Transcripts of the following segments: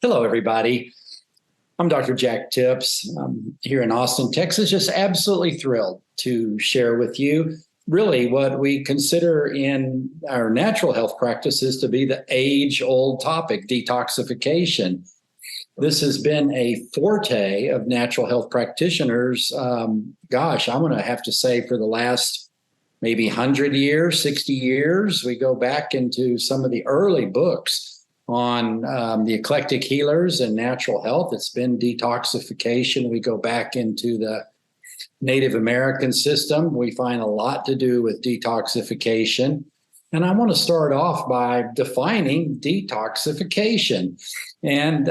Hello, everybody. I'm Dr. Jack Tips. I'm here in Austin, Texas. Just absolutely thrilled to share with you really what we consider in our natural health practices to be the age-old topic, detoxification. This has been a forte of natural health practitioners. I'm going to have to say for the last maybe 100 years, 60 years. We go back into some of the early books on the eclectic healers and natural health. It's been detoxification. We go back into the Native American system. We find a lot to do with detoxification. And I want to start off by defining detoxification. And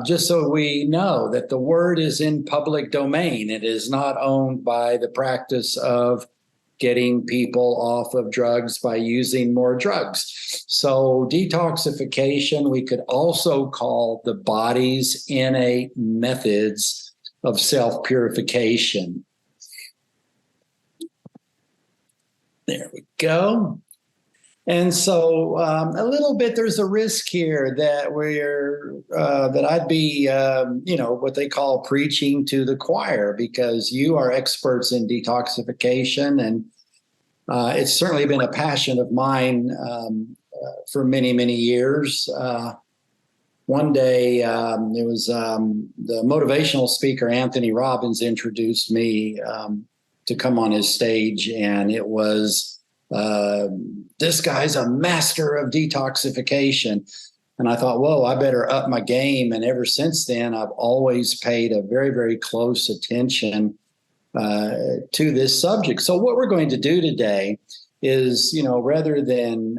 just so we know that the word is in public domain, it is not owned by the practice of getting people off of drugs by using more drugs. So detoxification, we could also call the body's innate methods of self-purification. There we go. And so a little bit, there's a risk here that that I'd be, what they call preaching to the choir, because you are experts in detoxification. And it's certainly been a passion of mine for many, many years. One day, it was the motivational speaker, Anthony Robbins, introduced me to come on his stage, and it was, this guy's a master of detoxification. And I thought, whoa, I better up my game. And ever since then, I've always paid a very, very close attention to this subject. So what we're going to do today is, rather than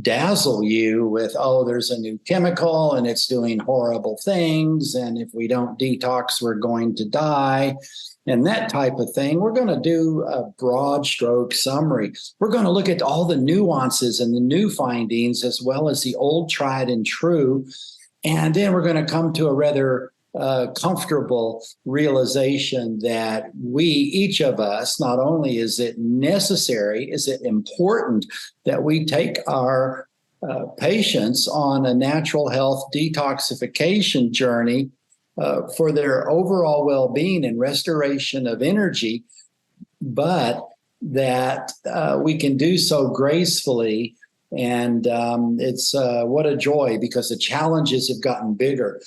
dazzle you with, oh, there's a new chemical and it's doing horrible things, and if we don't detox, we're going to die, and that type of thing, we're going to do a broad stroke summary. We're going to look at all the nuances and the new findings, as well as the old tried and true. And then we're going to come to a rather comfortable realization that each of us, not only is it necessary, is it important that we take our patients on a natural health detoxification journey for their overall well-being and restoration of energy, but that we can do so gracefully. And it's what a joy, because the challenges have gotten bigger.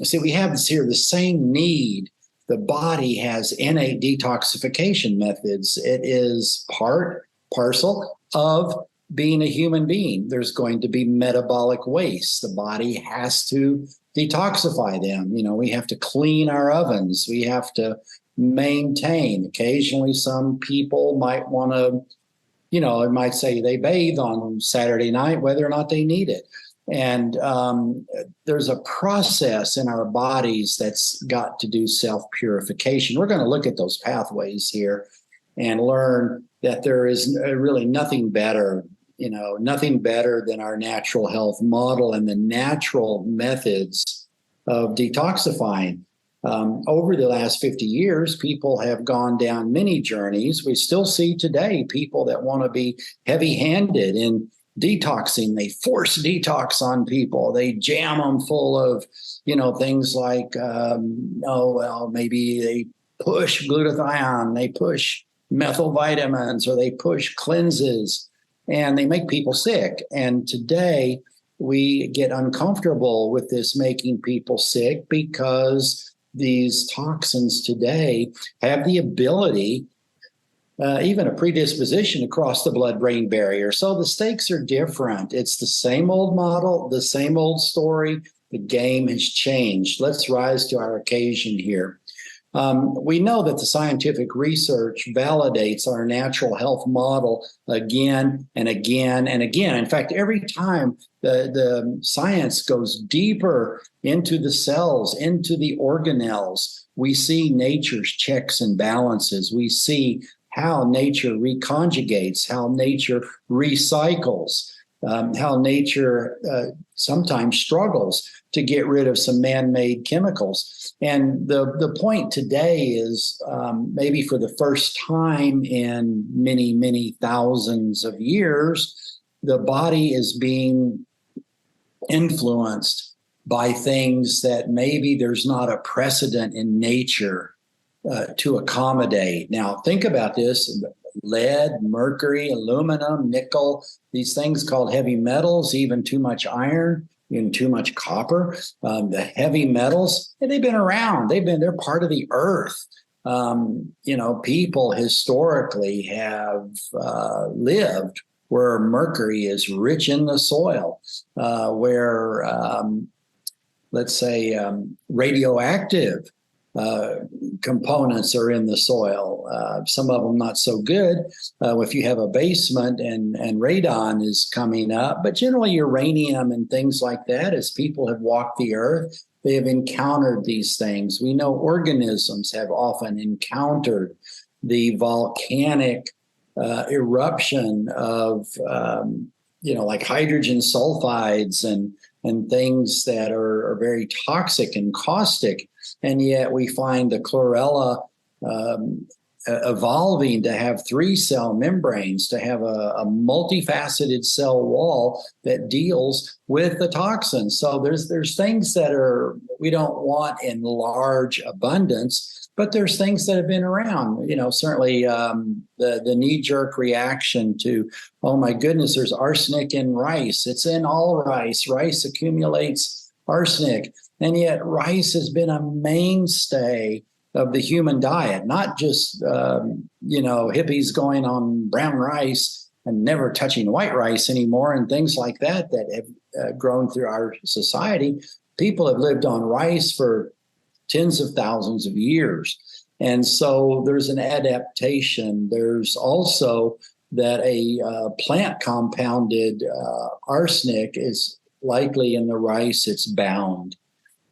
See, we have this here, the same need. The body has innate detoxification methods. It is parcel of being a human being. There's going to be metabolic waste. The body has to detoxify them. We have to clean our ovens. We have to maintain. Occasionally, some people might want to, it might say they bathe on Saturday night, whether or not they need it. And there's a process in our bodies that's got to do self-purification. We're going to look at those pathways here and learn that there is really nothing better, nothing better than our natural health model and the natural methods of detoxifying. Over the last 50 years, people have gone down many journeys. We still see today people that want to be heavy-handed in detoxing. They force detox on people. They jam them full of, things like, maybe they push glutathione, they push methyl vitamins, or they push cleanses, and they make people sick. And today we get uncomfortable with this making people sick, because these toxins today have the ability, even a predisposition to cross the blood-brain barrier. So the stakes are different. It's the same old model, the same old story. The game has changed. Let's rise to our occasion here. We know that the scientific research validates our natural health model again and again and again. In fact, every time the science goes deeper into the cells, into the organelles, we see nature's checks and balances. We see how nature reconjugates, how nature recycles, how nature sometimes struggles to get rid of some man-made chemicals. And the point today is maybe for the first time in many, many thousands of years, the body is being influenced by things that maybe there's not a precedent in nature to accommodate. Now, think about this: lead, mercury, aluminum, nickel, these things called heavy metals, even too much iron, even too much copper. The heavy metals, they've been around. They're part of the earth. People historically have lived where mercury is rich in the soil, where let's say radioactive components are in the soil. Some of them not so good if you have a basement and radon is coming up, but generally uranium and things like that, as people have walked the earth, they have encountered these things. We know organisms have often encountered the volcanic eruption of, like hydrogen sulfides and things that are very toxic and caustic. And yet we find the chlorella evolving to have 3-cell membranes, to have a multifaceted cell wall that deals with the toxins. So there's things that we don't want in large abundance, but there's things that have been around. Certainly the knee-jerk reaction to, oh my goodness, there's arsenic in rice. It's in all rice. Rice accumulates arsenic. And yet rice has been a mainstay of the human diet, not just, hippies going on brown rice and never touching white rice anymore and things like that have grown through our society. People have lived on rice for tens of thousands of years. And so there's an adaptation. There's also that a plant compounded arsenic is likely in the rice. It's bound,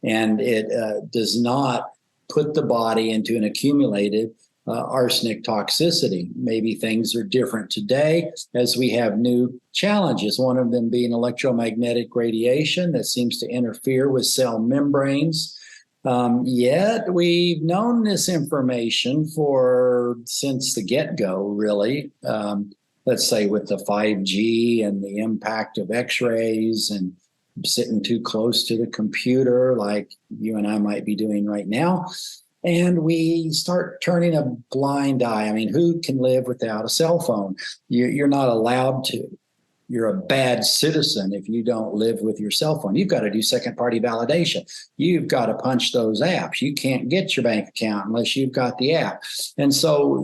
and it does not put the body into an accumulated arsenic toxicity. Maybe things are different today as we have new challenges, one of them being electromagnetic radiation that seems to interfere with cell membranes. Yet we've known this information since the get-go, really. Let's say with the 5G and the impact of X-rays and sitting too close to the computer like you and I might be doing right now. And we start turning a blind eye. I mean, who can live without a cell phone? You're not allowed to. You're a bad citizen if you don't live with your cell phone. You've got to do second-party validation. You've got to punch those apps. You can't get your bank account unless you've got the app. And so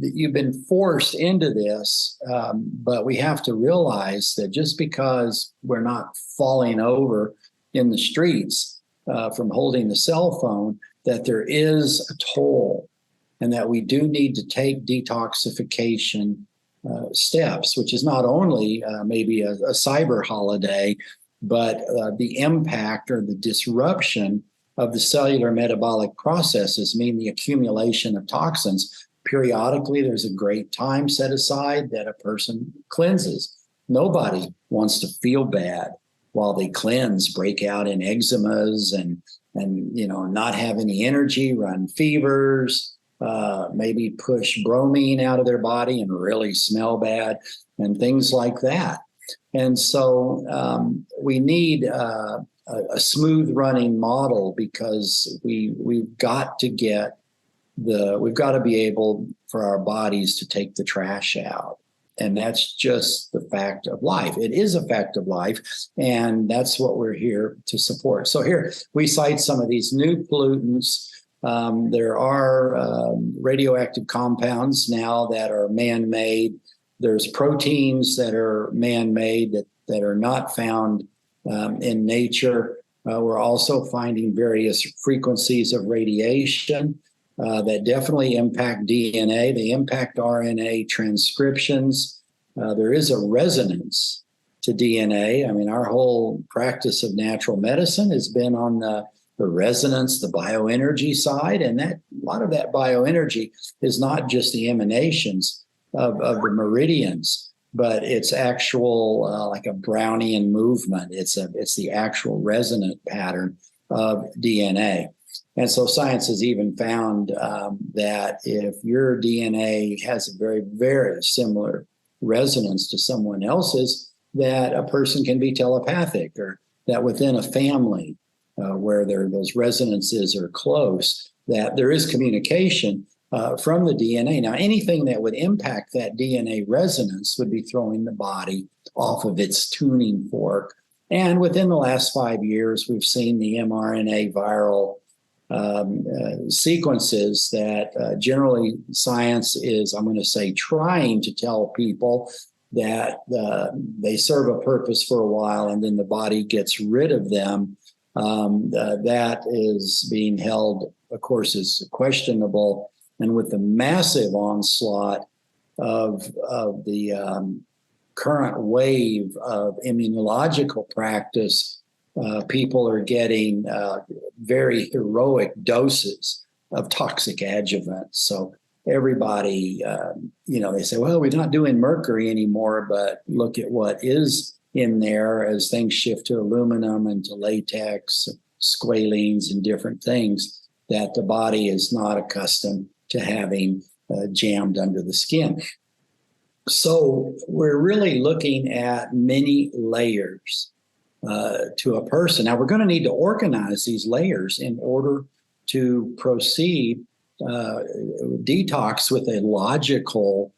you've been forced into this, but we have to realize that just because we're not falling over in the streets from holding the cell phone, that there is a toll and that we do need to take detoxification steps, which is not only maybe a cyber holiday, but the impact or the disruption of the cellular metabolic processes, meaning the accumulation of toxins. Periodically, there's a great time set aside that a person cleanses. Nobody wants to feel bad while they cleanse, break out in eczemas and not have any energy, run fevers, maybe push bromine out of their body and really smell bad and things like that. And so we need a smooth running model because we've got to be able for our bodies to take the trash out. And that's just the fact of life. It is a fact of life, and that's what we're here to support. So here we cite some of these new pollutants. There are radioactive compounds now that are man-made. There's proteins that are man-made that are not found in nature. We're also finding various frequencies of radiation that definitely impact DNA. They impact RNA transcriptions. There is a resonance to DNA. I mean, our whole practice of natural medicine has been on the resonance, the bioenergy side, and that a lot of that bioenergy is not just the emanations of the meridians, but it's actual like a Brownian movement. It's the actual resonant pattern of DNA. And so science has even found that if your DNA has a very, very similar resonance to someone else's, that a person can be telepathic, or that within a family, where those resonances are close, that there is communication from the DNA. Now, anything that would impact that DNA resonance would be throwing the body off of its tuning fork. And within the last 5 years, we've seen the mRNA viral sequences that generally science is, I'm going to say, trying to tell people that they serve a purpose for a while and then the body gets rid of them. That is being held, of course, as questionable. And with the massive onslaught of the current wave of immunological practice, people are getting very heroic doses of toxic adjuvants. So everybody, they say, well, we're not doing mercury anymore, but look at what is in there as things shift to aluminum and to latex, squalene, and different things that the body is not accustomed to having jammed under the skin. So we're really looking at many layers to a person. Now, we're going to need to organize these layers in order to proceed detox with a logical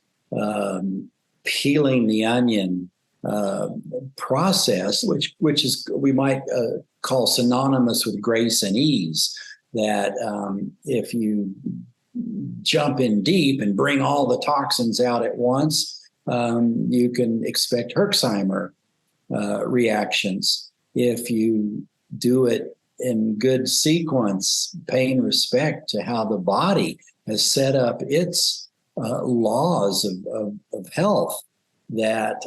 peeling the onion process, which is we might call synonymous with grace and ease. That if you jump in deep and bring all the toxins out at once, you can expect Herxheimer reactions. If you do it in good sequence, paying respect to how the body has set up its laws of health, that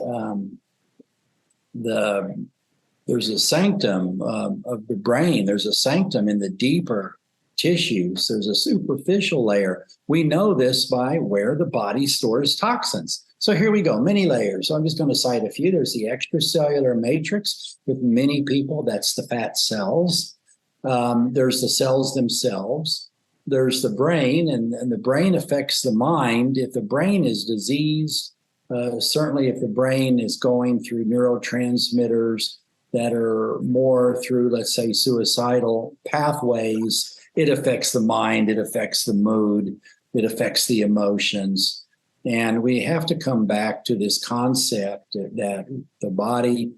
there's a sanctum of the brain, there's a sanctum in the deeper tissues, there's a superficial layer. We know this by where the body stores toxins. So here we go, many layers. So I'm just going to cite a few. There's the extracellular matrix. With many people, that's the fat cells. There's the cells themselves. There's the brain, and the brain affects the mind. If the brain is diseased, certainly if the brain is going through neurotransmitters that are more through, let's say, suicidal pathways, it affects the mind, it affects the mood, it affects the emotions. And we have to come back to this concept that the body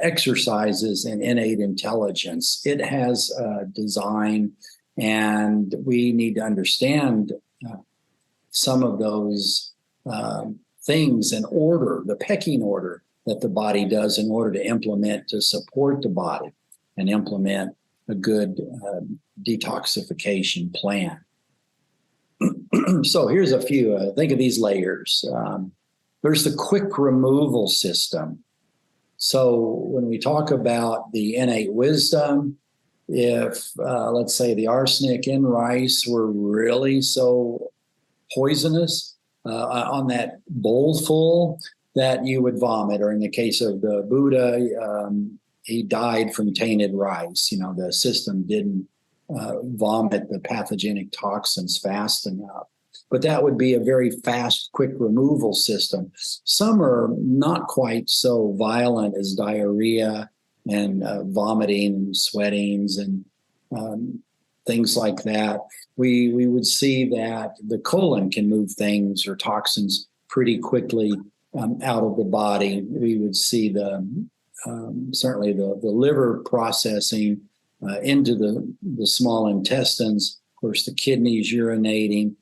exercises an innate intelligence. It has design, and we need to understand some of those things in order, the pecking order that the body does in order to implement, to support the body and implement a good detoxification plan. So here's a few. Think of these layers. There's the quick removal system. So when we talk about the innate wisdom, if let's say the arsenic in rice were really so poisonous on that bowl full that you would vomit, or in the case of the Buddha, he died from tainted rice. The system didn't vomit the pathogenic toxins fast enough. But that would be a very fast, quick removal system. Some are not quite so violent as diarrhea and vomiting, sweatings, and things like that. We would see that the colon can move things or toxins pretty quickly out of the body. We would see certainly the liver processing into the small intestines, of course, the kidneys urinating,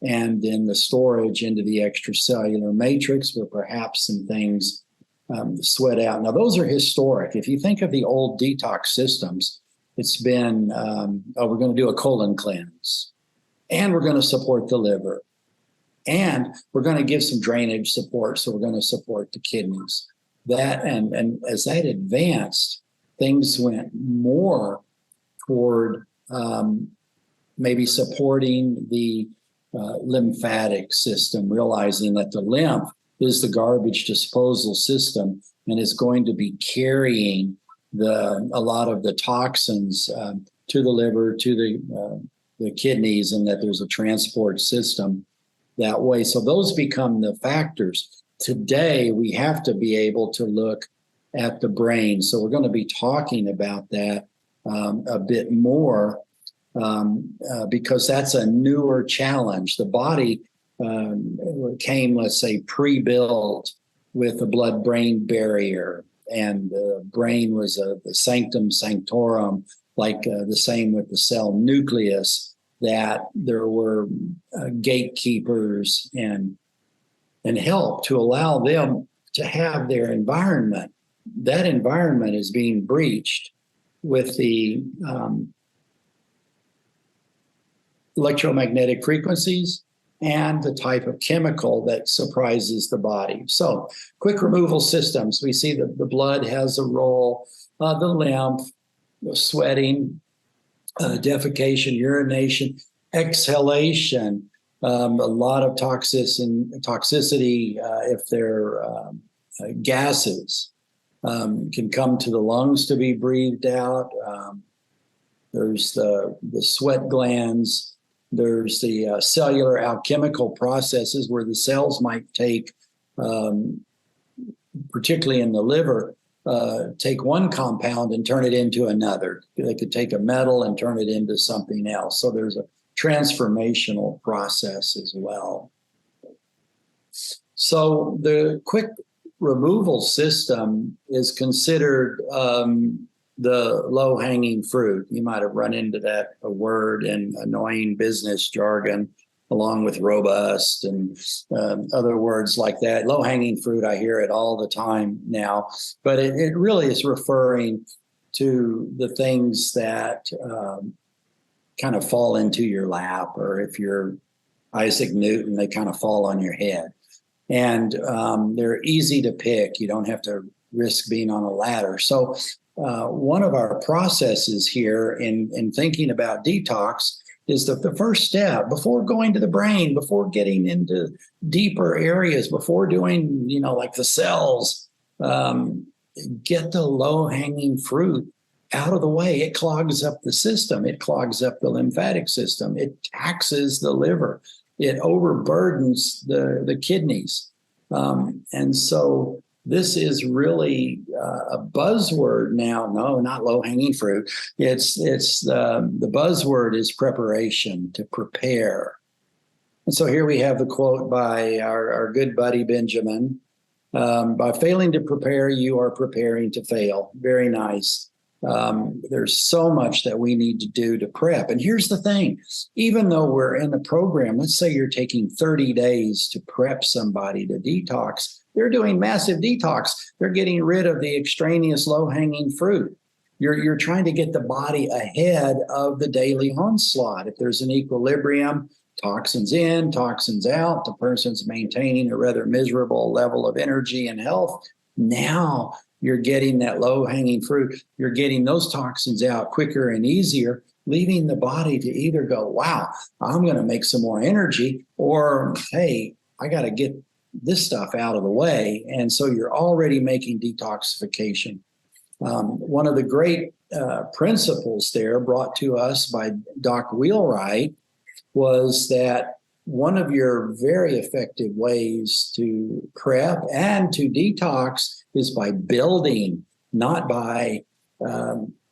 and then the storage into the extracellular matrix, where perhaps some things sweat out. Now, those are historic. If you think of the old detox systems, it's been, we're going to do a colon cleanse, and we're going to support the liver, and we're going to give some drainage support, so we're going to support the kidneys. That and as that advanced, things went more toward maybe supporting the lymphatic system, realizing that the lymph is the garbage disposal system and is going to be carrying a lot of the toxins to the liver, to the kidneys, and that there's a transport system that way. So those become the factors. Today, we have to be able to look at the brain. So we're going to be talking about that a bit more because that's a newer challenge. The body came, let's say, pre-built with a blood-brain barrier, and the brain was the sanctum sanctorum, like the same with the cell nucleus, that there were gatekeepers and help to allow them to have their environment. That environment is being breached with the electromagnetic frequencies and the type of chemical that surprises the body. So quick removal systems, we see that the blood has a role, the lymph, the sweating, defecation, urination, exhalation, a lot of toxicity if they're gases can come to the lungs to be breathed out. There's the sweat glands. There's the cellular alchemical processes where the cells might take, particularly in the liver, take one compound and turn it into another. They could take a metal and turn it into something else. So there's a transformational process as well. So the quick removal system is considered the low-hanging fruit. You might have run into that word in annoying business jargon, along with robust and other words like that. Low-hanging fruit, I hear it all the time now, but it really is referring to the things that kind of fall into your lap, or if you're Isaac Newton, they kind of fall on your head. And they're easy to pick. You don't have to risk being on a ladder. So one of our processes here in thinking about detox is that the first step, before going to the brain, before getting into deeper areas, before doing, like the cells, get the low-hanging fruit out of the way. It clogs up the system. It clogs up the lymphatic system. It taxes the liver. It overburdens the kidneys. And so this is really a buzzword now. No, not low-hanging fruit. It's the buzzword is preparation, to prepare. And so here we have the quote by our good buddy Benjamin. By failing to prepare, you are preparing to fail. Very nice. There's so much that we need to do to prep. And here's the thing, even though we're in a program, let's say you're taking 30 days to prep somebody to detox, they're doing massive detox. They're getting rid of the extraneous low-hanging fruit. You're trying to get the body ahead of the daily onslaught. If there's an equilibrium, toxins in, toxins out, the person's maintaining a rather miserable level of energy and health. Now you're getting that low-hanging fruit. You're getting those toxins out quicker and easier, leaving the body to either go, wow, I'm going to make some more energy, or, hey, I got to get this stuff out of the way. And so you're already making detoxification. One of the great principles there brought to us by Doc Wheelwright was that one of your very effective ways to prep and to detox is by building, not by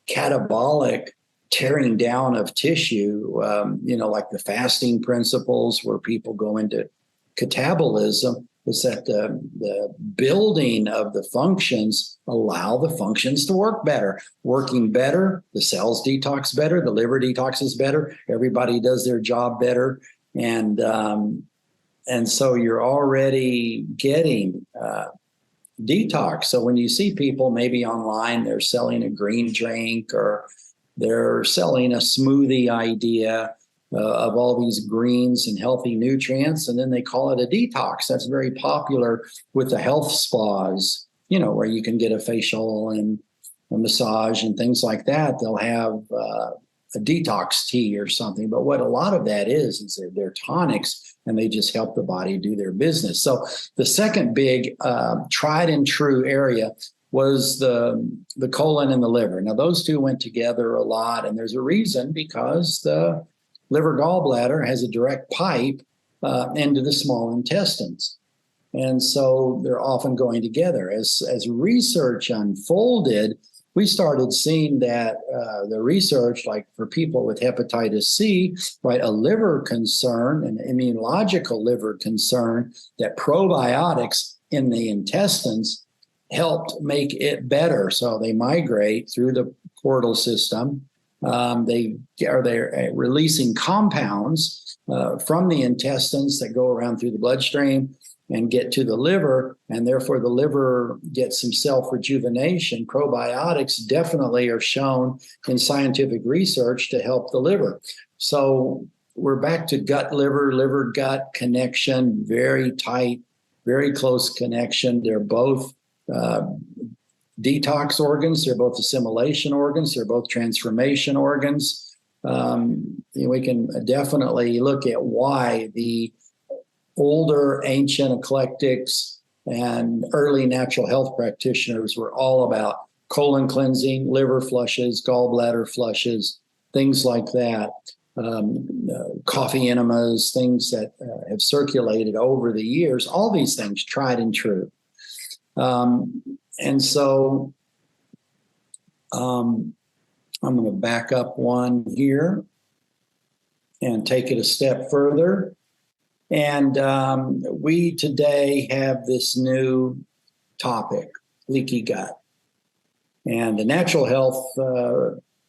catabolic tearing down of tissue, like the fasting principles where people go into catabolism. Is that the building of the functions allow the functions to work better. Working better, the cells detox better, the liver detoxes better, everybody does their job better. And so you're already getting detox. So when you see people maybe online, they're selling a green drink or they're selling a smoothie idea of all these greens and healthy nutrients, and then they call it a detox. That's very popular with the health spas, where you can get a facial and a massage and things like that. They'll have a detox tea or something. But what a lot of that is they're tonics, and they just help the body do their business. So the second big tried and true area was the colon and the liver. Now, those two went together a lot, and there's a reason, because the liver gallbladder has a direct pipe into the small intestines. And so they're often going together. As research unfolded, we started seeing that the research, like for people with hepatitis C, right, a liver concern, an immunological liver concern, that probiotics in the intestines helped make it better. So they migrate through the portal system. They're releasing compounds from the intestines that go around through the bloodstream and get to the liver, and therefore the liver gets some self-rejuvenation. Probiotics definitely are shown in scientific research to help the liver. So we're back to gut-liver, liver-gut connection, very tight, very close connection. They're both detox organs. They're both assimilation organs. They're both transformation organs. We can definitely look at why the older ancient eclectics and early natural health practitioners were all about colon cleansing, liver flushes, gallbladder flushes, things like that. Coffee enemas, things that have circulated over the years, all these things tried and true. And so I'm going to back up one here and take it a step further. And we today have this new topic, leaky gut. And the natural health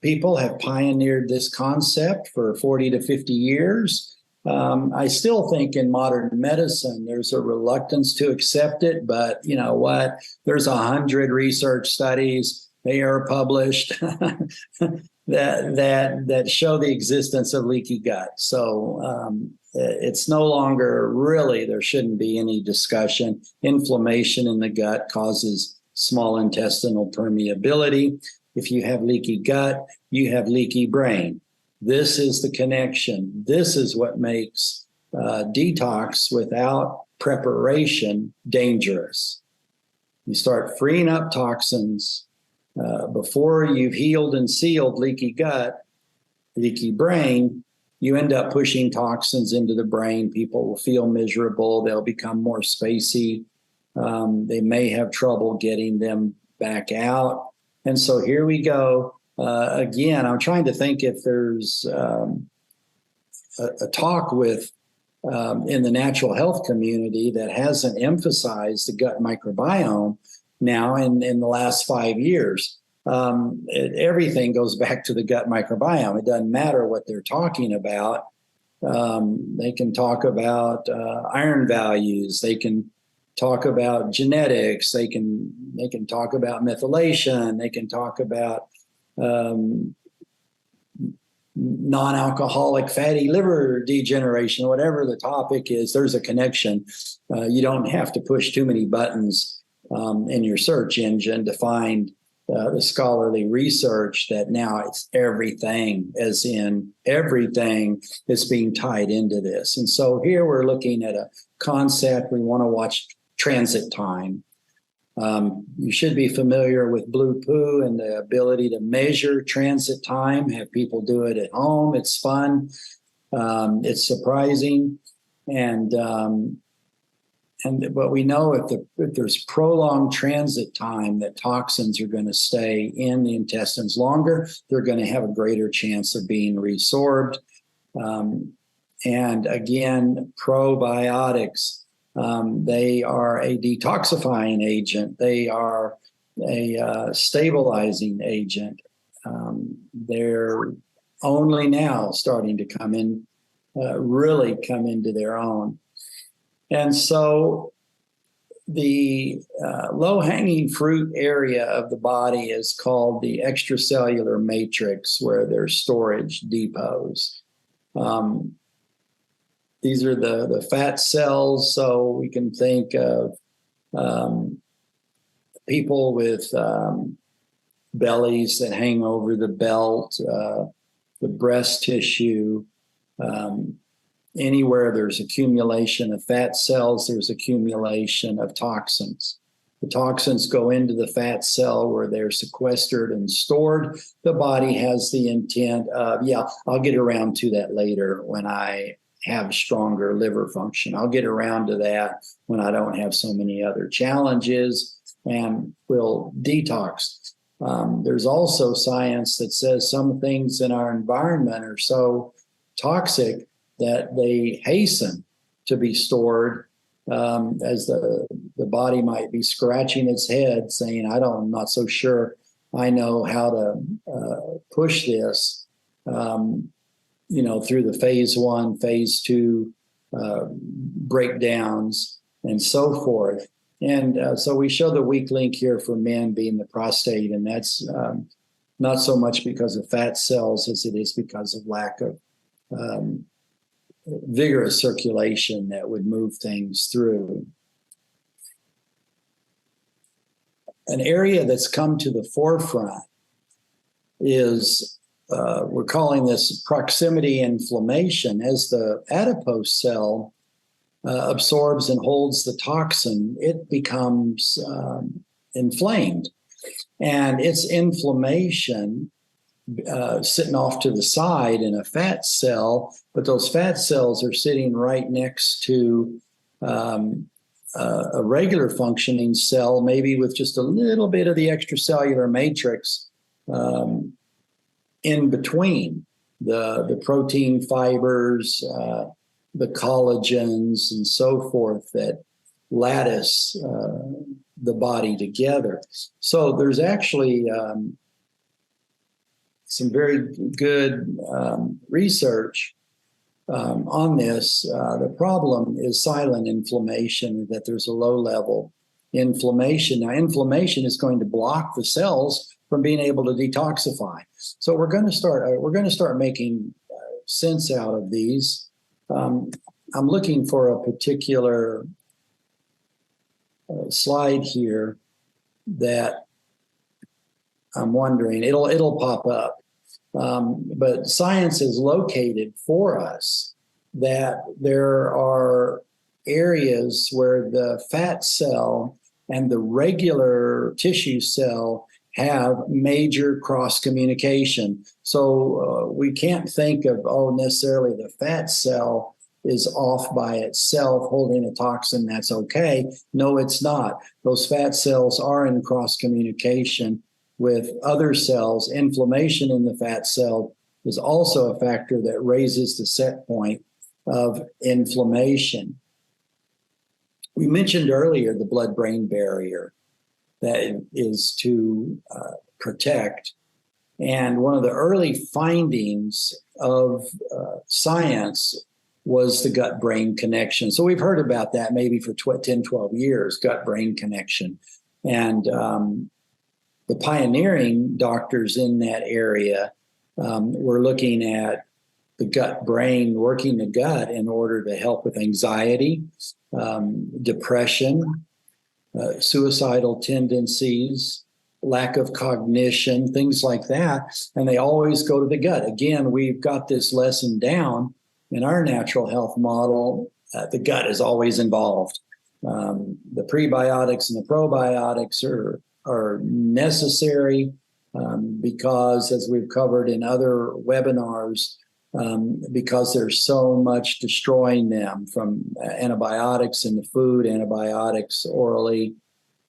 people have pioneered this concept for 40 to 50 years. I still think in modern medicine, there's a reluctance to accept it, but you know what? There's 100 research studies, they are published, that show the existence of leaky gut. So it's no longer really, there shouldn't be any discussion. Inflammation in the gut causes small intestinal permeability. If you have leaky gut, you have leaky brain. This is the connection. This is what makes detox without preparation dangerous. You start freeing up toxins before you've healed and sealed leaky gut, leaky brain. You end up pushing toxins into the brain. People will feel miserable. They'll become more spacey. They may have trouble getting them back out. And so here we go. Again, I'm trying to think if there's a talk with in the natural health community that hasn't emphasized the gut microbiome now in the last 5 years. Everything goes back to the gut microbiome. It doesn't matter what they're talking about. They can talk about iron values. They can talk about genetics. They can talk about methylation. They can talk about non-alcoholic fatty liver degeneration, whatever the topic is. There's a connection. You don't have to push too many buttons in your search engine to find the scholarly research that now it's everything, as in everything is being tied into this. And so here we're looking at a concept. We want to watch transit time. You should be familiar with Blue Poo and the ability to measure transit time, have people do it at home. It's fun. It's surprising. But we know if there's prolonged transit time, that toxins are going to stay in the intestines longer. They're going to have a greater chance of being resorbed. And again, probiotics. They are a detoxifying agent. They are a stabilizing agent. They're only now starting to come in, really come into their own. And so the low-hanging fruit area of the body is called the extracellular matrix, where there's storage depots. These are the fat cells, so we can think of people with bellies that hang over the belt, the breast tissue. Anywhere there's accumulation of fat cells, there's accumulation of toxins. The toxins go into the fat cell where they're sequestered and stored. The body has the intent of, I'll get around to that later when I have stronger liver function. I'll get around to that when I don't have so many other challenges, and we'll detox. There's also science that says some things in our environment are so toxic that they hasten to be stored, as the body might be scratching its head saying, I'm not so sure I know how to push this, through the phase 1, phase 2 breakdowns and so forth. And so we show the weak link here for men being the prostate, and that's not so much because of fat cells as it is because of lack of vigorous circulation that would move things through. An area that's come to the forefront is, we're calling this proximity inflammation. As the adipose cell absorbs and holds the toxin, it becomes inflamed. And it's inflammation sitting off to the side in a fat cell, but those fat cells are sitting right next to a regular functioning cell, maybe with just a little bit of the extracellular matrix in between the protein fibers, the collagens, and so forth that lattice the body together. So there's actually some very good research on this. The problem is silent inflammation, that there's a low level inflammation. Now, inflammation is going to block the cells from being able to detoxify. So we're going to start making sense out of these. I'm looking for a particular slide here that I'm wondering, it'll pop up. But science has located for us that there are areas where the fat cell and the regular tissue cell have major cross communication. So we can't think of, necessarily the fat cell is off by itself holding a toxin, that's okay. No, it's not. Those fat cells are in cross communication with other cells. Inflammation in the fat cell is also a factor that raises the set point of inflammation. We mentioned earlier the blood-brain barrier that is to protect. And one of the early findings of science was the gut-brain connection. So we've heard about that maybe for 10, 12 years, gut-brain connection. And the pioneering doctors in that area were looking at the gut-brain, working the gut in order to help with anxiety, depression, suicidal tendencies, lack of cognition, things like that. And they always go to the gut. Again, we've got this lesson down in our natural health model. The gut is always involved. The prebiotics and the probiotics are necessary because, as we've covered in other webinars, because there's so much destroying them, from antibiotics in the food, antibiotics orally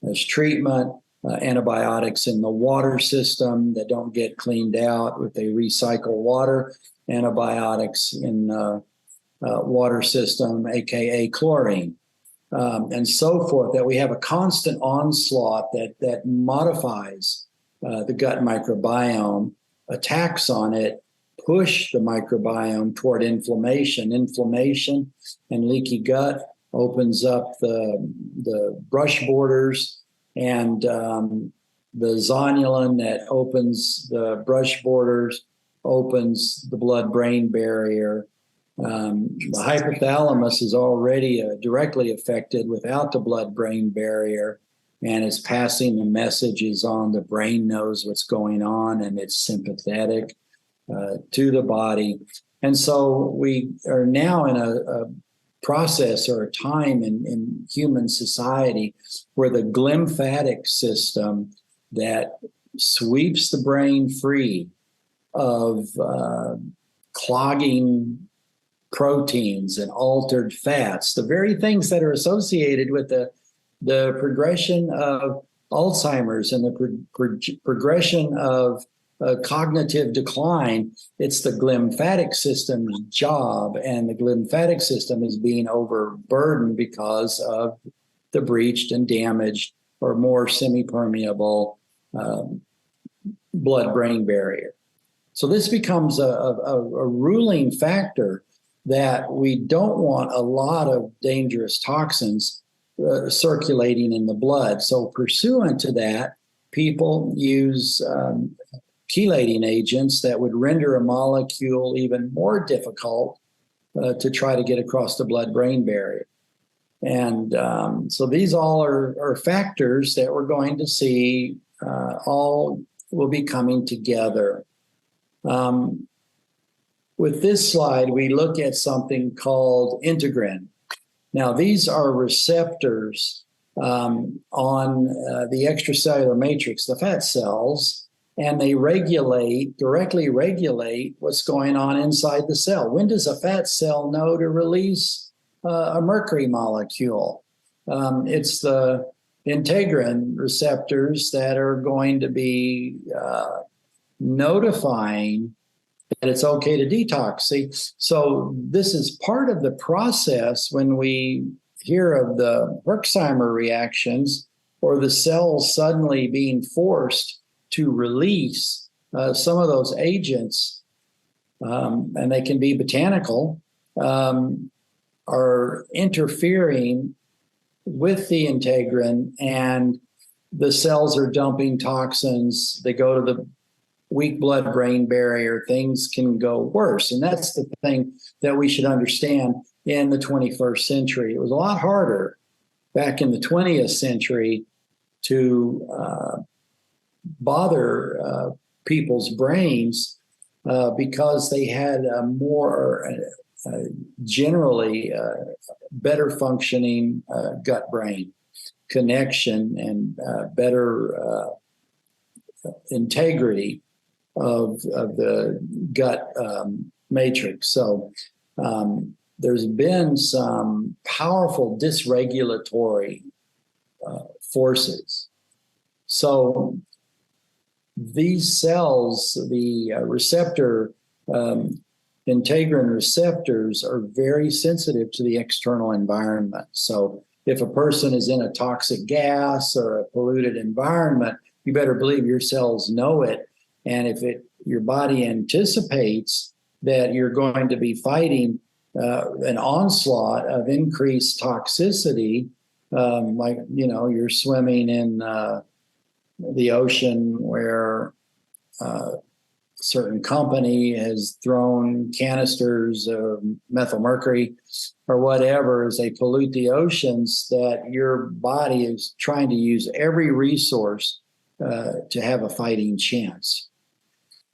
as treatment, antibiotics in the water system that don't get cleaned out if they recycle water, antibiotics in the water system, aka chlorine, and so forth, that we have a constant onslaught that modifies the gut microbiome, attacks on it, push the microbiome toward inflammation. Inflammation and leaky gut opens up the brush borders, and the zonulin that opens the brush borders opens the blood-brain barrier. The hypothalamus is already directly affected without the blood-brain barrier, and is passing the messages on. The brain knows what's going on, and it's sympathetic to the body. And so we are now in a process or a time in human society where the glymphatic system that sweeps the brain free of clogging proteins and altered fats, the very things that are associated with the progression of Alzheimer's and the progression of cognitive decline, it's the glymphatic system's job, and the glymphatic system is being overburdened because of the breached and damaged or more semi-permeable blood-brain barrier. So this becomes a ruling factor that we don't want a lot of dangerous toxins circulating in the blood. So pursuant to that, people use chelating agents that would render a molecule even more difficult to try to get across the blood-brain barrier. And so these all are factors that we're going to see all will be coming together. With this slide, we look at something called integrin. Now, these are receptors on the extracellular matrix, the fat cells, and they directly regulate what's going on inside the cell. When does a fat cell know to release a mercury molecule? It's the integrin receptors that are going to be notifying that it's okay to detox. See, so this is part of the process when we hear of the Herxheimer reactions or the cells suddenly being forced to release some of those agents, and they can be botanical, are interfering with the integrin, and the cells are dumping toxins. They go to the weak blood-brain barrier. Things can go worse. And that's the thing that we should understand in the 21st century. It was a lot harder back in the 20th century to bother people's brains because they had a more generally better functioning gut-brain connection and better integrity of the gut matrix. So there's been some powerful dysregulatory forces. So these cells, the receptor, integrin receptors, are very sensitive to the external environment. So if a person is in a toxic gas or a polluted environment, you better believe your cells know it. And if your body anticipates that you're going to be fighting an onslaught of increased toxicity, like, you're swimming in the ocean where a certain company has thrown canisters of methyl mercury or whatever as they pollute the oceans, that your body is trying to use every resource to have a fighting chance.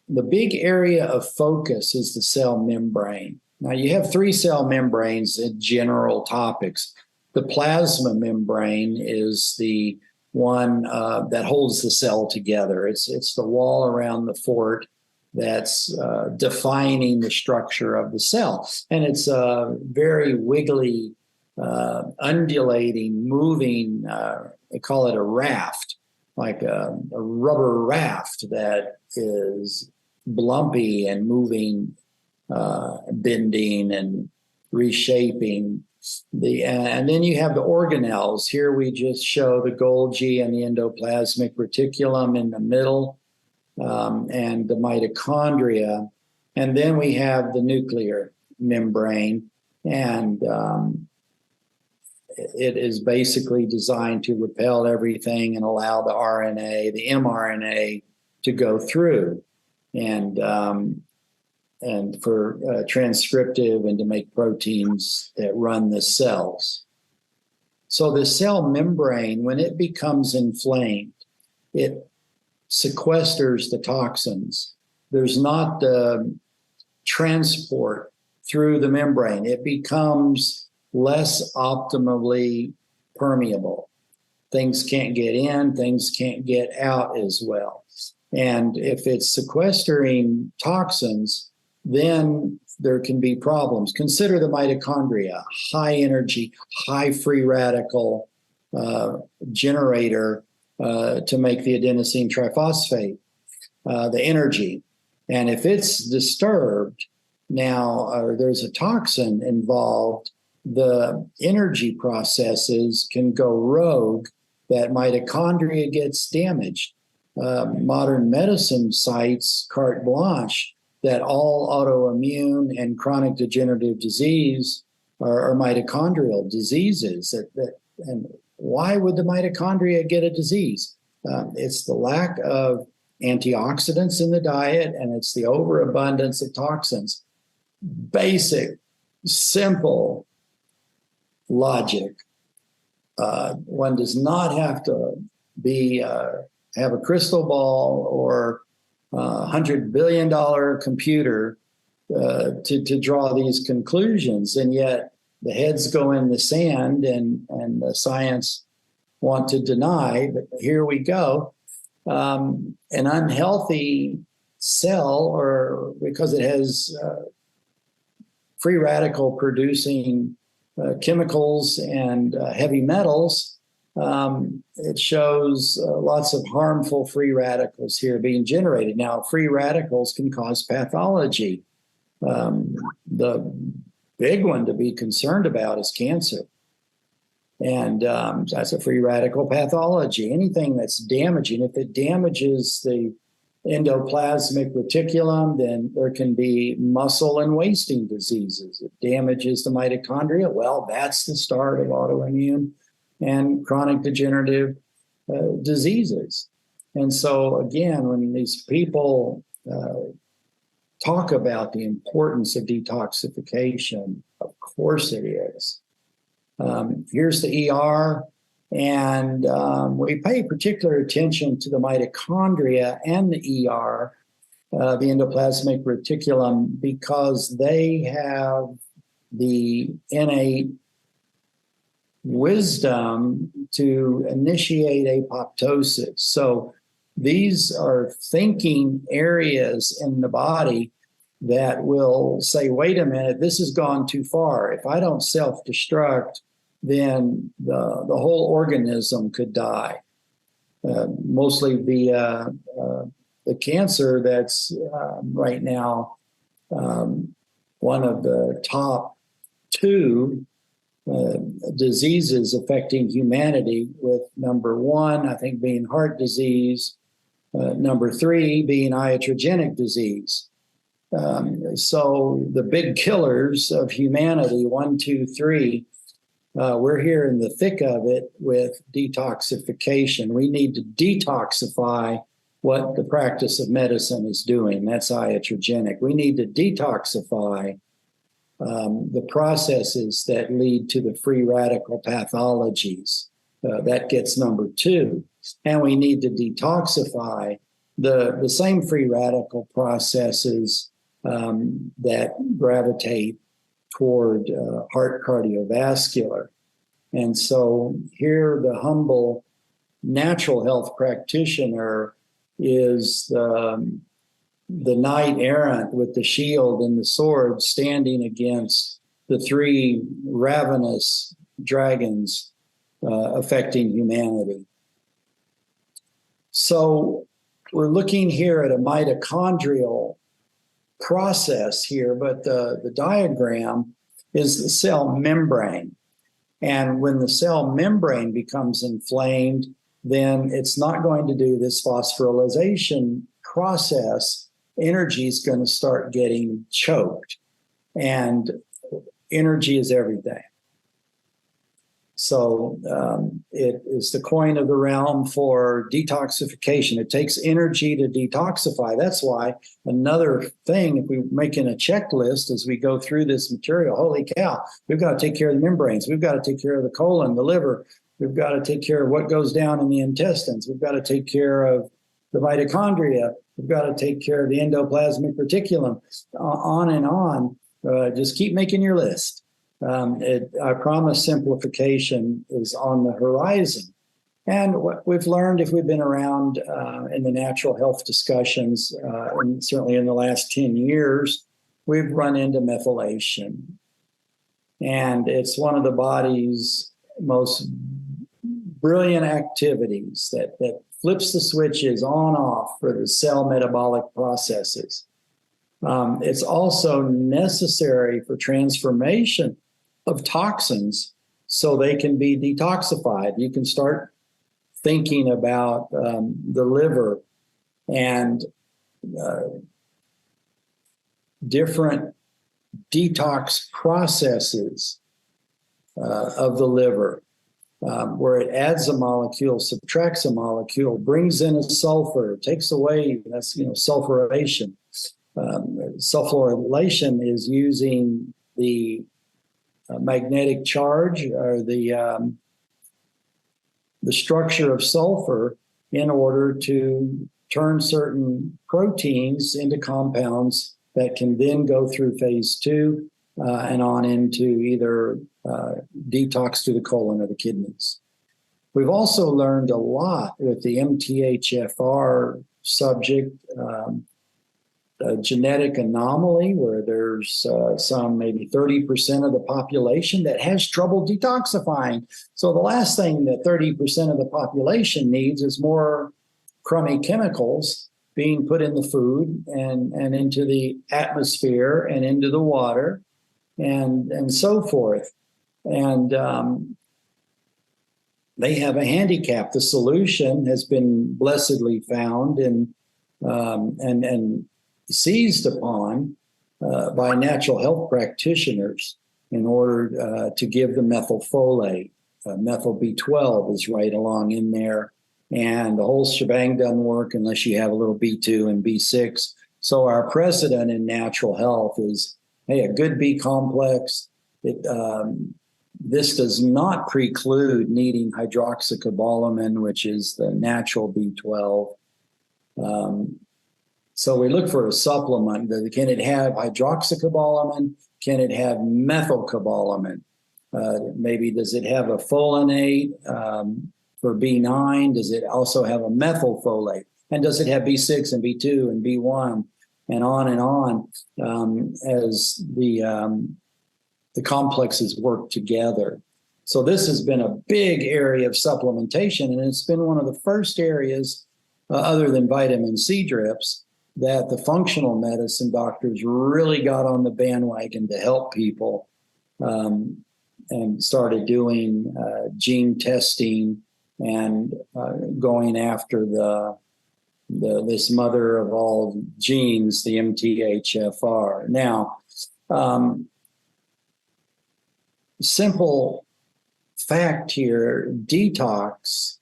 The big area of focus is the cell membrane. Now, you have 3 cell membranes in general topics. The plasma membrane is the one that holds the cell together. It's the wall around the fort that's defining the structure of the cell. And it's a very wiggly, undulating, moving, they call it a raft, like a rubber raft that is blumpy and moving, bending and reshaping. And then you have the organelles. Here we just show the Golgi and the endoplasmic reticulum in the middle, and the mitochondria. And then we have the nuclear membrane, and it is basically designed to repel everything and allow the RNA, the mRNA, to go through, and for transcriptive and to make proteins that run the cells. So the cell membrane, when it becomes inflamed, it sequesters the toxins. There's not the transport through the membrane. It becomes less optimally permeable. Things can't get in, things can't get out as well. And if it's sequestering toxins, then there can be problems. Consider the mitochondria, high energy, high free radical generator to make the adenosine triphosphate, the energy. And if it's disturbed now, or there's a toxin involved, the energy processes can go rogue, that mitochondria gets damaged. Modern medicine cites carte blanche that all autoimmune and chronic degenerative disease are mitochondrial diseases. And why would the mitochondria get a disease? It's the lack of antioxidants in the diet, and it's the overabundance of toxins. Basic, simple logic. One does not have to have a crystal ball or $100 billion computer to draw these conclusions, and yet the heads go in the sand, and the science want to deny. But here we go. An unhealthy cell, or because it has free radical producing chemicals and heavy metals, it shows lots of harmful free radicals here being generated. Now, free radicals can cause pathology. The big one to be concerned about is cancer. And that's a free radical pathology. Anything that's damaging, if it damages the endoplasmic reticulum, then there can be muscle and wasting diseases. It damages the mitochondria. Well, that's the start of autoimmune and chronic degenerative diseases. And so, again, when these people talk about the importance of detoxification, of course it is. Here's the ER, and we pay particular attention to the mitochondria and the ER, the endoplasmic reticulum, because they have the innate wisdom to initiate apoptosis. So these are thinking areas in the body that will say, wait a minute, this has gone too far. If I don't self-destruct, then the whole organism could die. Mostly the cancer that's right now one of the top two diseases affecting humanity, with number one, I think, being heart disease, number three being iatrogenic disease. So the big killers of humanity, 1, 2, 3, we're here in the thick of it with detoxification. We need to detoxify what the practice of medicine is doing. That's iatrogenic. We need to detoxify the processes that lead to the free radical pathologies. That gets number two. And we need to detoxify the same free radical processes that gravitate toward heart cardiovascular. And so here the humble natural health practitioner is the knight errant with the shield and the sword, standing against the three ravenous dragons affecting humanity. So we're looking here at a mitochondrial process here, but the diagram is the cell membrane. And when the cell membrane becomes inflamed, then it's not going to do this phosphorylation process. Energy is going to start getting choked, and energy is everything. So it is the coin of the realm for detoxification. It takes energy to detoxify. That's why another thing, if we're making a checklist as we go through this material, holy cow, we've got to take care of the membranes. We've got to take care of the colon, the liver. We've got to take care of what goes down in the intestines. We've got to take care of the mitochondria. We've got to take care of the endoplasmic reticulum, on and on. Just keep making your list. I promise simplification is on the horizon. And what we've learned, if we've been around in the natural health discussions, and certainly in the last 10 years, we've run into methylation. And it's one of the body's most brilliant activities that flips the switches on off for the cell metabolic processes. It's also necessary for transformation of toxins so they can be detoxified. You can start thinking about the liver and different detox processes of the liver, where it adds a molecule, subtracts a molecule, brings in a sulfur, takes away, that's, sulfuration. Sulfurylation is using the magnetic charge or the structure of sulfur in order to turn certain proteins into compounds that can then go through phase 2 and on into either detox to the colon or the kidneys. We've also learned a lot with the MTHFR subject, a genetic anomaly where there's some maybe 30% of the population that has trouble detoxifying. So the last thing that 30% of the population needs is more crummy chemicals being put in the food and into the atmosphere and into the water and so forth. And they have a handicap. The solution has been blessedly found and seized upon by natural health practitioners in order to give the methylfolate. Methyl B12 is right along in there. And the whole shebang doesn't work unless you have a little B2 and B6. So our precedent in natural health is, hey, a good B complex. This does not preclude needing hydroxycobalamin, which is the natural B12. So we look for a supplement. Can it have hydroxycobalamin? Can it have methylcobalamin? Maybe does it have a folinate for B9? Does it also have a methylfolate? And does it have B6 and B2 and B1 and on as the complexes work together? So this has been a big area of supplementation, and it's been one of the first areas, other than vitamin C drips, that the functional medicine doctors really got on the bandwagon to help people and started doing gene testing and going after this mother of all genes, the MTHFR. Now, simple fact here, detox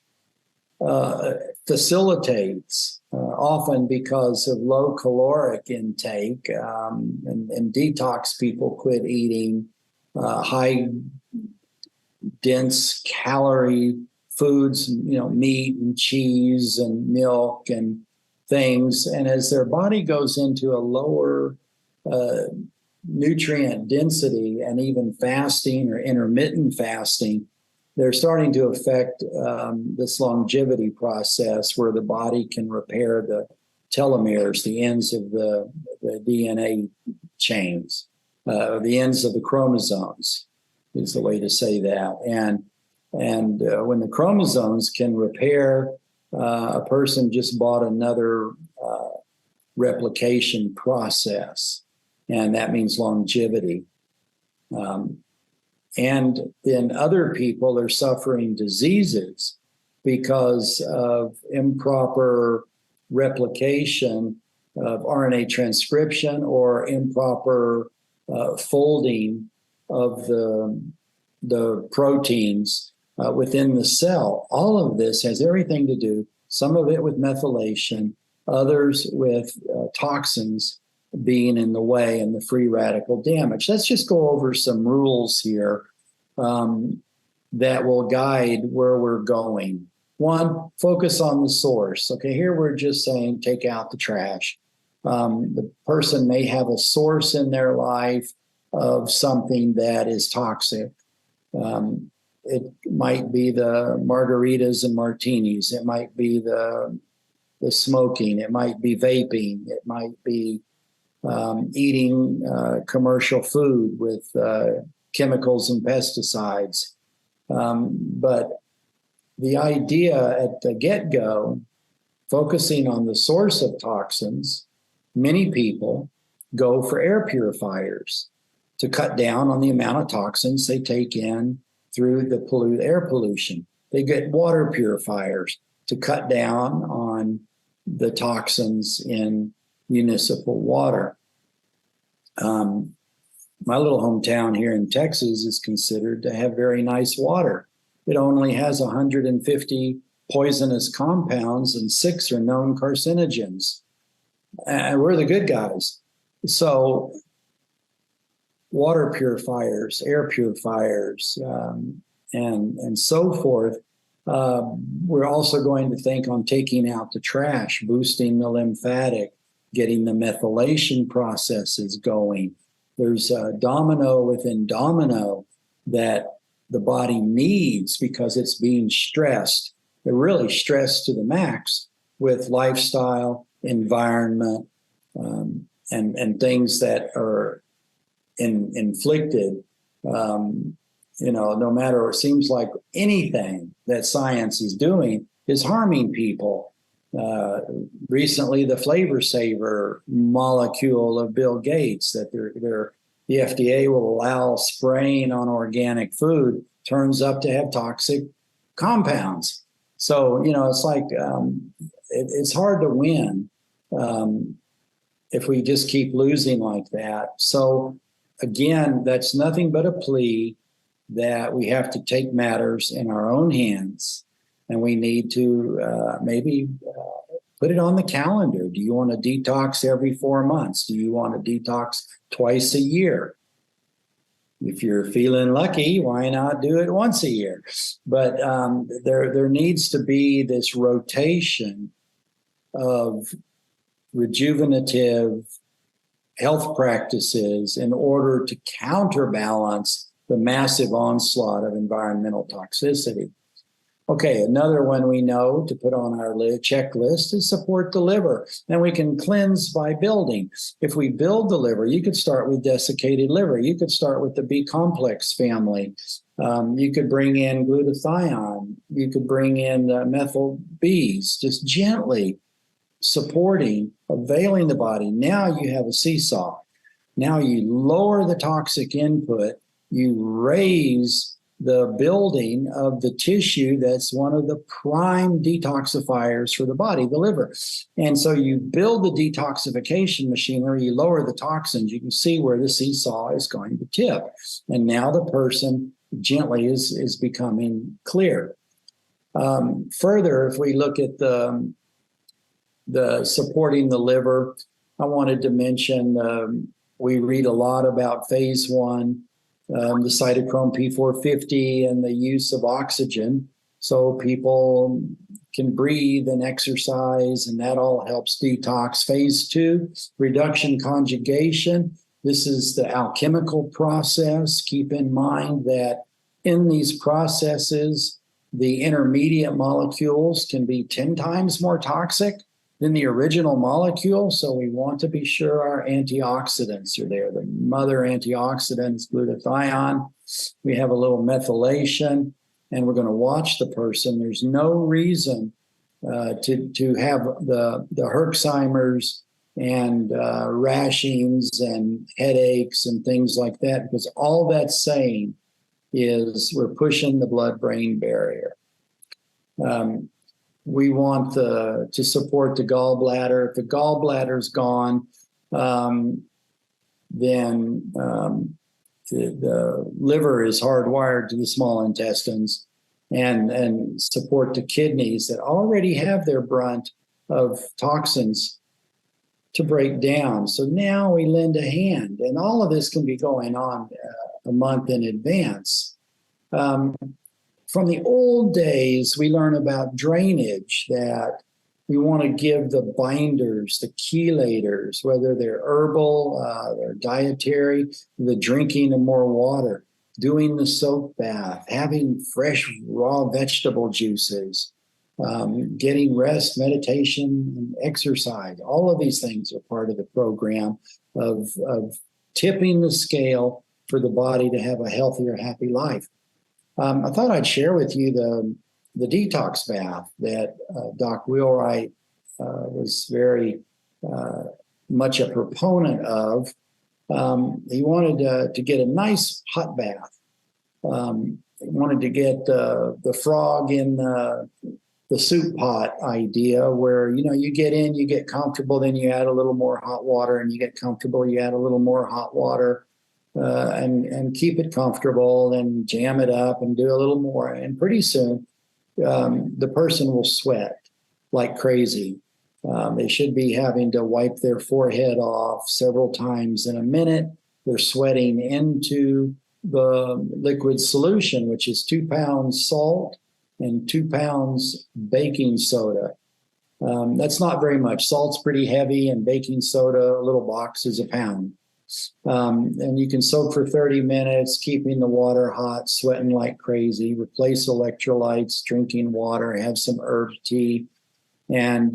facilitates often because of low caloric intake, and detox people quit eating high dense calorie foods, meat and cheese and milk and things. And as their body goes into a lower nutrient density and even fasting or intermittent fasting, they're starting to affect this longevity process where the body can repair the telomeres, the ends of the DNA chains, the ends of the chromosomes is the way to say that. And when the chromosomes can repair, a person just bought another replication process, and that means longevity. And then other people are suffering diseases because of improper replication of RNA transcription or improper folding of the proteins within the cell. All of this has everything to do, some of it with methylation, others with toxins being in the way and the free radical damage. Let's just go over some rules here that will guide where we're going. One, focus on the source. Okay, here we're just saying take out the trash. The person may have a source in their life of something that is toxic. It might be the margaritas and martinis. It might be the smoking. It might be vaping. It might be eating commercial food with chemicals and pesticides. But the idea at the get-go, focusing on the source of toxins, many people go for air purifiers to cut down on the amount of toxins they take in through the air pollution. They get water purifiers to cut down on the toxins in municipal water. My little hometown here in Texas is considered to have very nice water. It only has 150 poisonous compounds and 6 are known carcinogens. And we're the good guys. So water purifiers, air purifiers, and so forth. We're also going to think on taking out the trash, boosting the lymphatic, getting the methylation processes going. There's a domino within domino that the body needs because it's being stressed. They're really stressed to the max with lifestyle, environment, and things that are inflicted. No matter, it seems like anything that science is doing is harming people. Recently, the flavor saver molecule of Bill Gates that the FDA will allow spraying on organic food turns up to have toxic compounds. So, it's like it's hard to win if we just keep losing like that. So, again, that's nothing but a plea that we have to take matters in our own hands, and we need to maybe put it on the calendar. Do you want to detox every 4 months? Do you want to detox twice a year? If you're feeling lucky, why not do it once a year? But there needs to be this rotation of rejuvenative health practices in order to counterbalance the massive onslaught of environmental toxicity. Okay, another one we know to put on our checklist is support the liver. And we can cleanse by building. If we build the liver, you could start with desiccated liver. You could start with the B complex family. You could bring in glutathione. You could bring in methyl Bs, just gently supporting, availing the body. Now you have a seesaw. Now you lower the toxic input. You raise the building of the tissue that's one of the prime detoxifiers for the body, the liver. And so you build the detoxification machinery, you lower the toxins, you can see where the seesaw is going to tip. And now the person gently is becoming clear. Further, if we look at the supporting the liver, I wanted to mention we read a lot about phase 1. The cytochrome P450 and the use of oxygen so people can breathe and exercise, and that all helps detox. Phase 2, reduction conjugation. This is the alchemical process. Keep in mind that in these processes, the intermediate molecules can be 10 times more toxic than the original molecule. So we want to be sure our antioxidants are there. The mother antioxidants, glutathione. We have a little methylation, and we're going to watch the person. There's no reason to have the Herxheimers and rashings and headaches and things like that, because all that's saying is we're pushing the blood-brain barrier. We want to support the gallbladder. If the gallbladder's gone, then the liver is hardwired to the small intestines and support the kidneys that already have their brunt of toxins to break down. So now we lend a hand, and all of this can be going on a month in advance. From the old days, we learn about drainage, that we want to give the binders, the chelators, whether they're herbal, they're dietary, the drinking of more water, doing the soak bath, having fresh raw vegetable juices, getting rest, meditation, and exercise. All of these things are part of the program of tipping the scale for the body to have a healthier, happy life. I thought I'd share with you the detox bath that Doc Wheelwright was very much a proponent of. He wanted to get a nice hot bath. He wanted to get the frog in the soup pot idea, where you get in, you get comfortable, then you add a little more hot water, and you get comfortable, you add a little more hot water, and keep it comfortable, and jam it up and do a little more, and pretty soon the person will sweat like crazy. They should be having to wipe their forehead off several times in a minute. They're sweating into the liquid solution, which is 2 pounds salt and 2 pounds baking soda. That's not very much. Salt's pretty heavy, and baking soda, a little box, is a pound. And you can soak for 30 minutes, keeping the water hot, sweating like crazy, replace electrolytes, drinking water, have some herb tea. And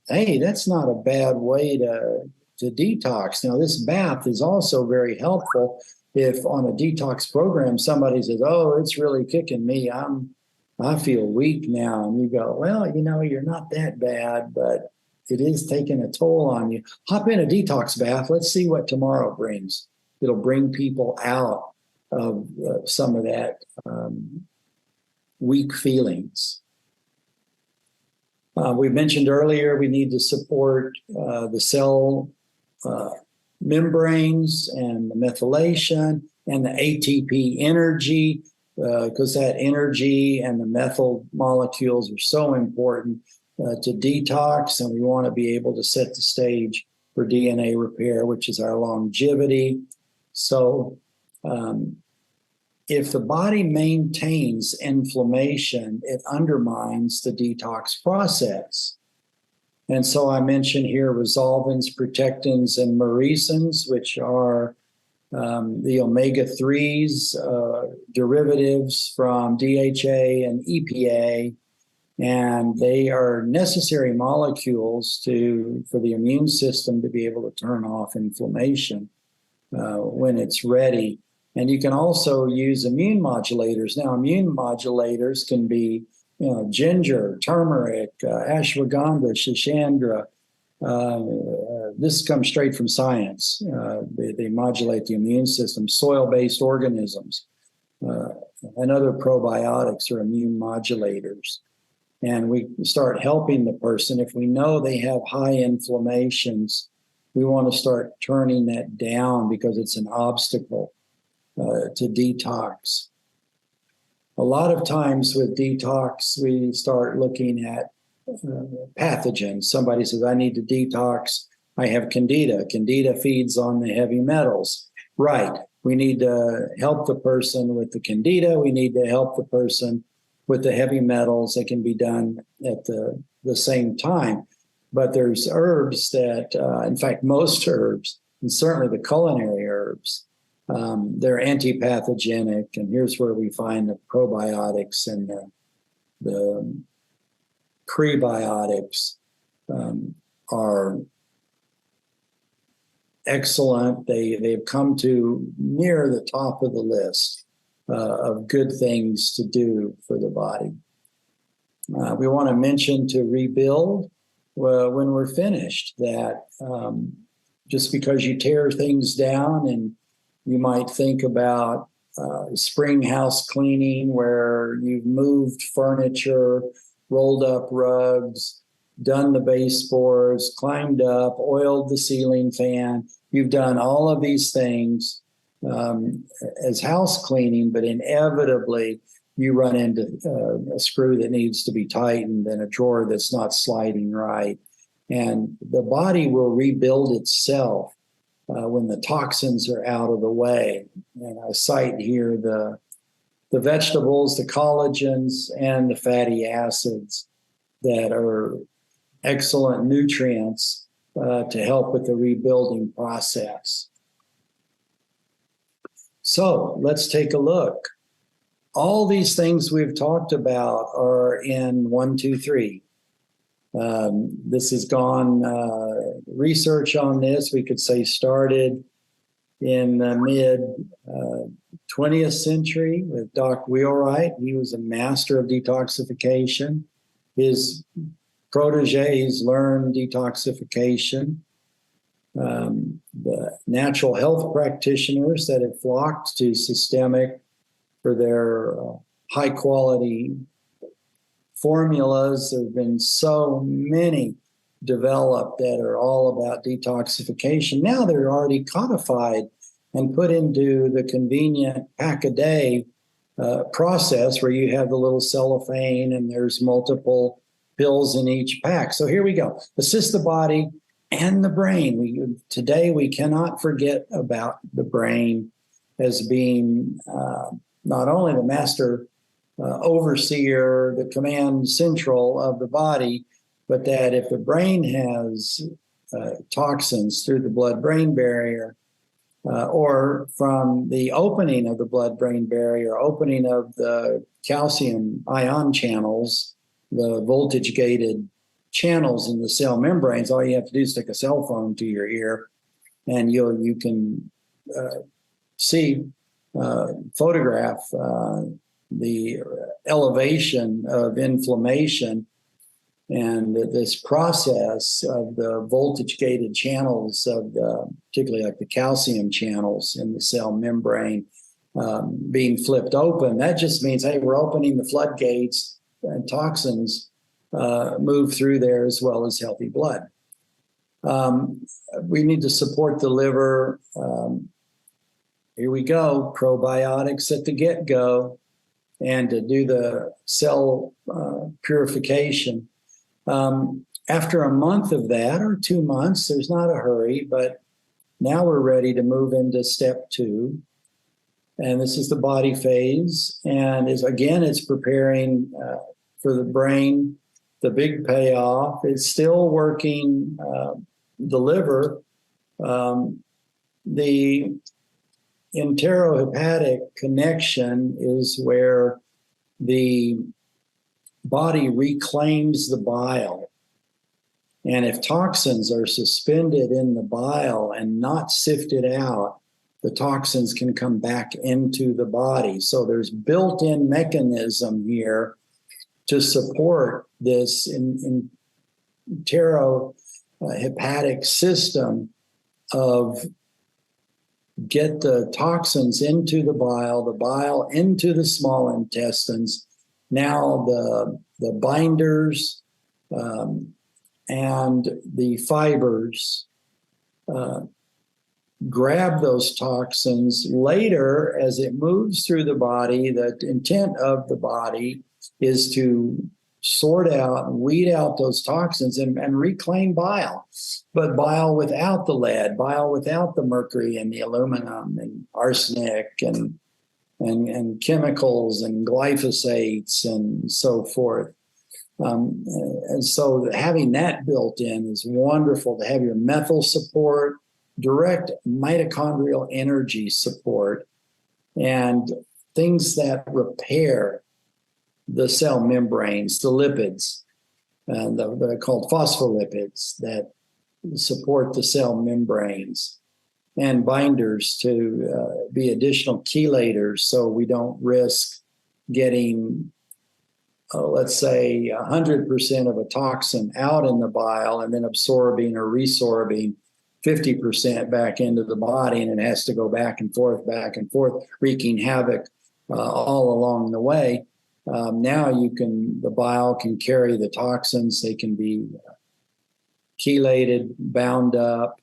hey, that's not a bad way to detox. Now, this bath is also very helpful if on a detox program somebody says, "Oh, it's really kicking me. I feel weak now." And you go, "Well, you're not that bad, but it is taking a toll on you. Hop in a detox bath. Let's see what tomorrow brings." It'll bring people out of some of that weak feelings. We mentioned earlier we need to support the cell membranes and the methylation and the ATP energy, because that energy and the methyl molecules are so important to detox, and we want to be able to set the stage for DNA repair, which is our longevity. So if the body maintains inflammation, it undermines the detox process. And so I mentioned here resolvins, protectins, and myrisins, which are the omega-3s, derivatives from DHA and EPA, and they are necessary molecules for the immune system to be able to turn off inflammation when it's ready. And you can also use immune modulators. Now, immune modulators can be ginger, turmeric, ashwagandha, shishandra. This comes straight from science. They modulate the immune system. Soil-based organisms and other probiotics are immune modulators. And we start helping the person. If we know they have high inflammations, we want to start turning that down because it's an obstacle to detox. A lot of times with detox, we start looking at pathogens. Somebody says, "I need to detox. I have candida." Candida feeds on the heavy metals. Right. We need to help the person with the candida. We need to help the person with the heavy metals. It can be done at the same time. But there's herbs that, in fact, most herbs, and certainly the culinary herbs, they're antipathogenic, and here's where we find the probiotics and the prebiotics are excellent. They've come to near the top of the list of good things to do for the body. We want to mention to rebuild when we're finished, that just because you tear things down, and you might think about spring house cleaning where you've moved furniture, rolled up rugs, done the baseboards, climbed up, oiled the ceiling fan. You've done all of these things as house cleaning, but inevitably you run into a screw that needs to be tightened and a drawer that's not sliding right. And the body will rebuild itself when the toxins are out of the way. And I cite here the vegetables, the collagens, and the fatty acids that are excellent nutrients to help with the rebuilding process. So let's take a look. All these things we've talked about are in 1, 2, 3. This has gone, research on this, we could say started in the mid 20th century with Doc Wheelwright. He was a master of detoxification. His proteges learned detoxification. The natural health practitioners that have flocked to systemic for their high quality formulas. There have been so many developed that are all about detoxification. Now they're already codified and put into the convenient pack-a-day process where you have the little cellophane and there's multiple pills in each pack. So here we go. Assist the body and the brain. Today we cannot forget about the brain as being not only the master overseer, the command central of the body, but that if the brain has toxins through the blood-brain barrier or from the opening of the blood-brain barrier, opening of the calcium ion channels, the voltage-gated channels in the cell membranes, all you have to do is stick a cell phone to your ear and you can photograph the elevation of inflammation and this process of the voltage-gated channels of particularly like the calcium channels in the cell membrane being flipped open. That just means, hey, we're opening the floodgates and toxins move through there as well as healthy blood. We need to support the liver. Here we go, probiotics at the get-go, and to do the cell purification. After a month of that, or 2 months, there's not a hurry, but now we're ready to move into step 2. And this is the body phase. And it's preparing for the brain. The big payoff is still working the liver. The enterohepatic connection is where the body reclaims the bile. And if toxins are suspended in the bile and not sifted out, the toxins can come back into the body. So there's built-in mechanism here to support this enterohepatic system of get the toxins into the bile into the small intestines. Now the binders and the fibers grab those toxins. Later, as it moves through the body, the intent of the body is to sort out and weed out those toxins and reclaim bile, but bile without the lead, bile without the mercury and the aluminum and arsenic and chemicals and glyphosates and so forth. And so having that built in is wonderful, to have your methyl support, direct mitochondrial energy support, and things that repair the cell membranes, the lipids, they're called phospholipids that support the cell membranes, and binders to be additional chelators so we don't risk getting, let's say, 100% of a toxin out in the bile and then absorbing or resorbing 50% back into the body, and it has to go back and forth, wreaking havoc all along the way. Now the bile can carry the toxins. They can be chelated, bound up,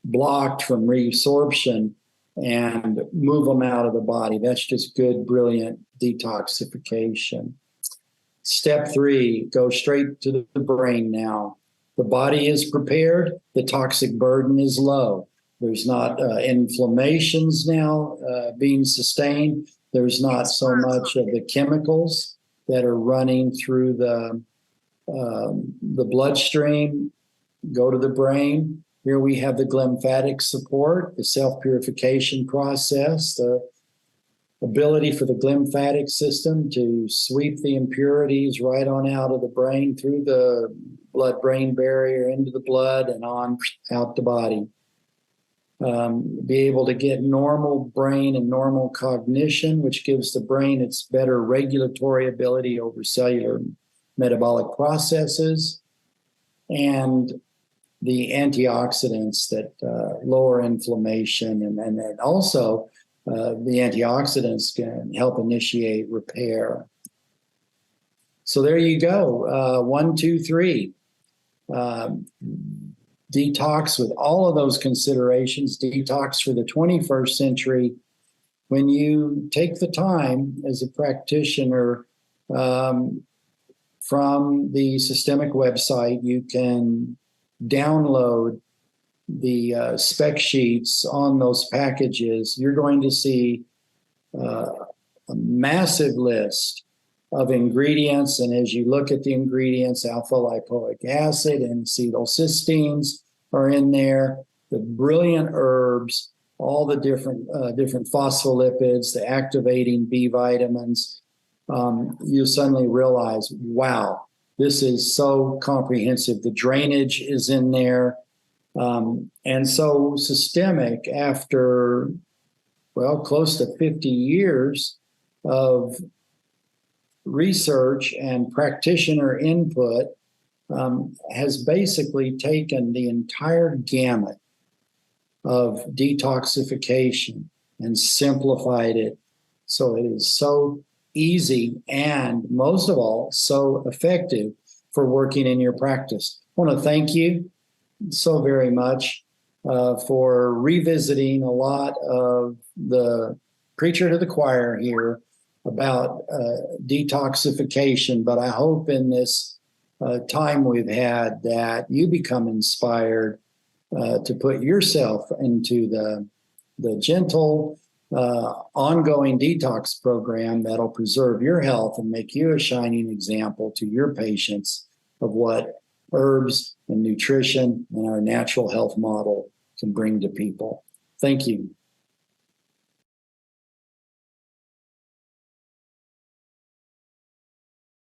blocked from resorption, and move them out of the body. That's just good, brilliant detoxification. Step 3, go straight to the brain now. The body is prepared. The toxic burden is low. There's not inflammations now being sustained. There's not so much of the chemicals that are running through the bloodstream go to the brain. Here we have the glymphatic support, the self-purification process, the ability for the glymphatic system to sweep the impurities right on out of the brain through the blood-brain barrier into the blood and on out the body. be able to get normal brain and normal cognition, which gives the brain its better regulatory ability over cellular metabolic processes, and the antioxidants that lower inflammation, and also the antioxidants can help initiate repair. So there you go. 1, 2, 3. Detox with all of those considerations, detox for the 21st century. When you take the time as a practitioner, from the systemic website, you can download the spec sheets on those packages. You're going to see a massive list of ingredients. And as you look at the ingredients, alpha lipoic acid and acetylcysteines are in there, the brilliant herbs, all the different phospholipids, the activating B vitamins. You suddenly realize, wow, this is so comprehensive. The drainage is in there. And so systemic, after, well, close to 50 years of research and practitioner input, has basically taken the entire gamut of detoxification and simplified it so it is so easy and, most of all, so effective for working in your practice. I want to thank you so very much for revisiting a lot of the preacher to the choir here about detoxification, but I hope in this time we've had that you become inspired to put yourself into the gentle, ongoing detox program that'll preserve your health and make you a shining example to your patients of what herbs and nutrition and our natural health model can bring to people. Thank you.